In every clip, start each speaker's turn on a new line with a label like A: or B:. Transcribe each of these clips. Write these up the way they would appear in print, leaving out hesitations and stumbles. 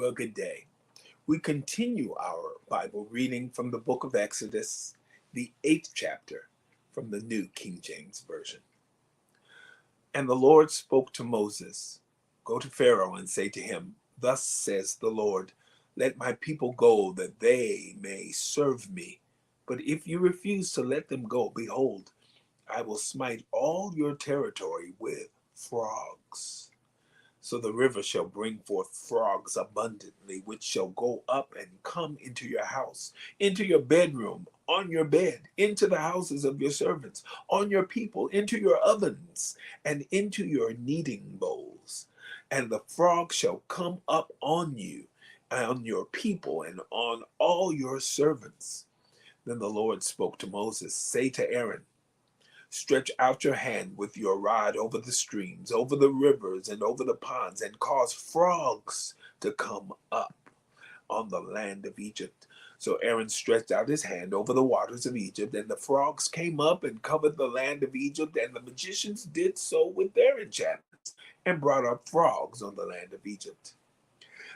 A: Well, good day. We continue our Bible reading from the book of Exodus, the 8th chapter, from the New King James Version. And the Lord spoke to Moses, "Go to Pharaoh and say to him, 'Thus says the Lord, let my people go that they may serve me. But if you refuse to let them go, behold, I will smite all your territory with frogs. So the river shall bring forth frogs abundantly, which shall go up and come into your house, into your bedroom, on your bed, into the houses of your servants, on your people, into your ovens, and into your kneading bowls. And the frogs shall come up on you, and on your people, and on all your servants." Then the Lord spoke to Moses, "Say to Aaron, stretch out your hand with your rod over the streams, over the rivers, and over the ponds, and cause frogs to come up on the land of Egypt." So Aaron stretched out his hand over the waters of Egypt, and the frogs came up and covered the land of Egypt, and the magicians did so with their enchantments, and brought up frogs on the land of Egypt.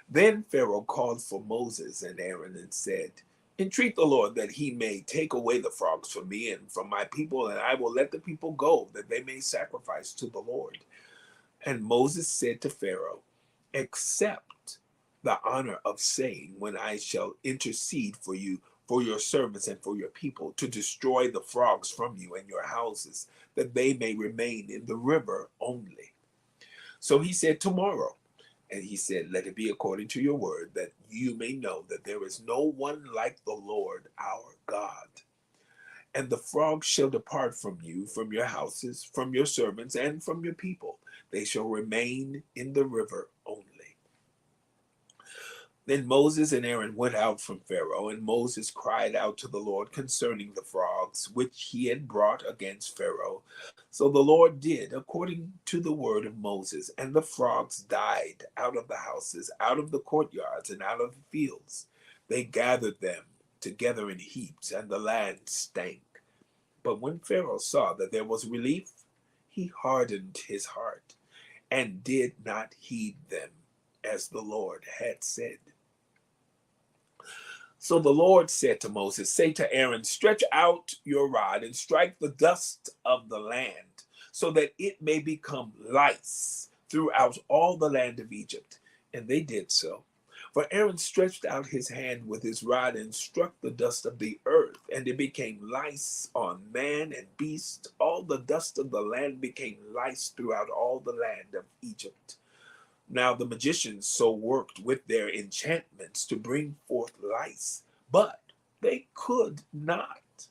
A: Then Pharaoh called for Moses and Aaron and said, "Entreat the Lord that he may take away the frogs from me and from my people, and I will let the people go, that they may sacrifice to the Lord." And Moses said to Pharaoh, "Accept the honor of saying, when I shall intercede for you, for your servants, and for your people, to destroy the frogs from you and your houses, that they may remain in the river only." So he said, "Tomorrow." And he said, "Let it be according to your word, that you may know that there is no one like the Lord our God. And the frogs shall depart from you, from your houses, from your servants, and from your people. They shall remain in the river only." Then Moses and Aaron went out from Pharaoh, and Moses cried out to the Lord concerning the frogs, which he had brought against Pharaoh. So the Lord did according to the word of Moses, and the frogs died out of the houses, out of the courtyards, and out of the fields. They gathered them together in heaps, and the land stank. But when Pharaoh saw that there was relief, he hardened his heart, and did not heed them, as the Lord had said. So the Lord said to Moses, "Say to Aaron, stretch out your rod and strike the dust of the land, so that it may become lice throughout all the land of Egypt." And they did so. For Aaron stretched out his hand with his rod and struck the dust of the earth, and it became lice on man and beast. All the dust of the land became lice throughout all the land of Egypt. Now the magicians so worked with their enchantments to bring forth lice, but they could not.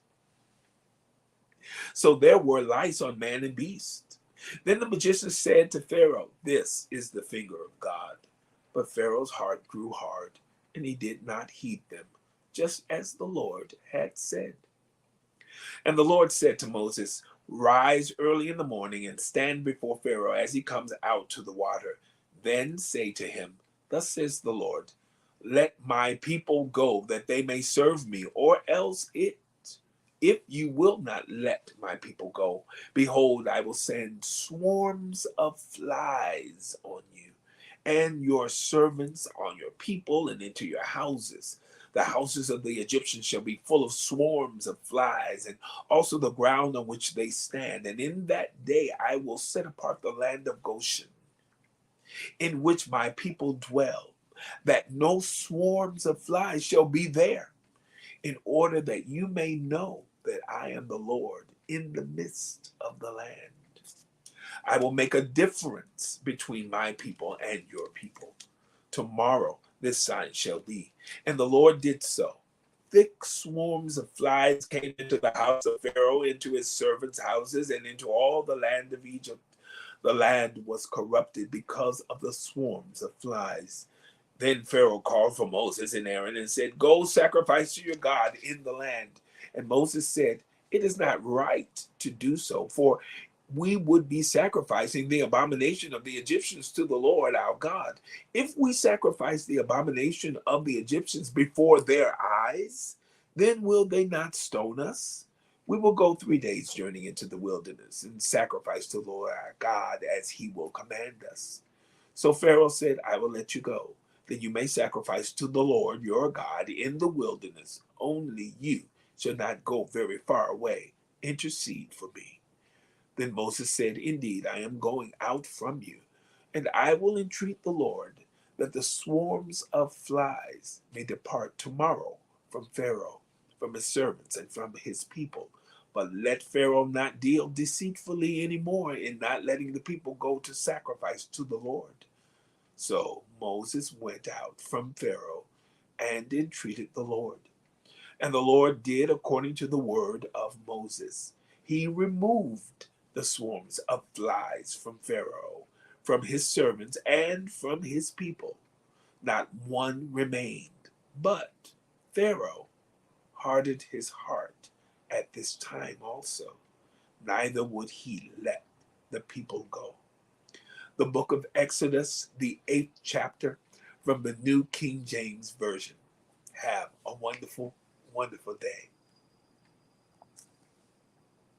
A: So there were lice on man and beast. Then the magicians said to Pharaoh, "This is the finger of God." But Pharaoh's heart grew hard, and he did not heed them, just as the Lord had said. And the Lord said to Moses, "Rise early in the morning and stand before Pharaoh as he comes out to the water. Then say to him, 'Thus says the Lord, let my people go that they may serve me, or else if you will not let my people go, behold, I will send swarms of flies on you and your servants, on your people, and into your houses. The houses of the Egyptians shall be full of swarms of flies, and also the ground on which they stand. And in that day I will set apart the land of Goshen, in which my people dwell, that no swarms of flies shall be there, in order that you may know that I am the Lord in the midst of the land. I will make a difference between my people and your people. Tomorrow this sign shall be." And the Lord did so. Thick swarms of flies came into the house of Pharaoh, into his servants' houses, and into all the land of Egypt. The land was corrupted because of the swarms of flies. Then Pharaoh called for Moses and Aaron and said, "Go sacrifice to your God in the land." And Moses said, "It is not right to do so, for we would be sacrificing the abomination of the Egyptians to the Lord our God. If we sacrifice the abomination of the Egyptians before their eyes, then will they not stone us? We will go 3 days' journey into the wilderness and sacrifice to the Lord our God as he will command us." So Pharaoh said, "I will let you go. that you may sacrifice to the Lord your God in the wilderness. Only you shall not go very far away. Intercede for me. Then Moses said, Indeed, I am going out from you, and I will entreat the Lord that the swarms of flies may depart tomorrow from Pharaoh, from his servants, and from his people. But let Pharaoh not deal deceitfully any more in not letting the people go to sacrifice to the Lord. So Moses went out from Pharaoh and entreated the Lord. And the Lord did according to the word of Moses. He removed the swarms of flies from Pharaoh, from his servants, and from his people. Not one remained. But Pharaoh hardened his heart at this time also. Neither would he let the people go. The book of Exodus, the 8th chapter, from the New King James Version. Have a wonderful, wonderful day.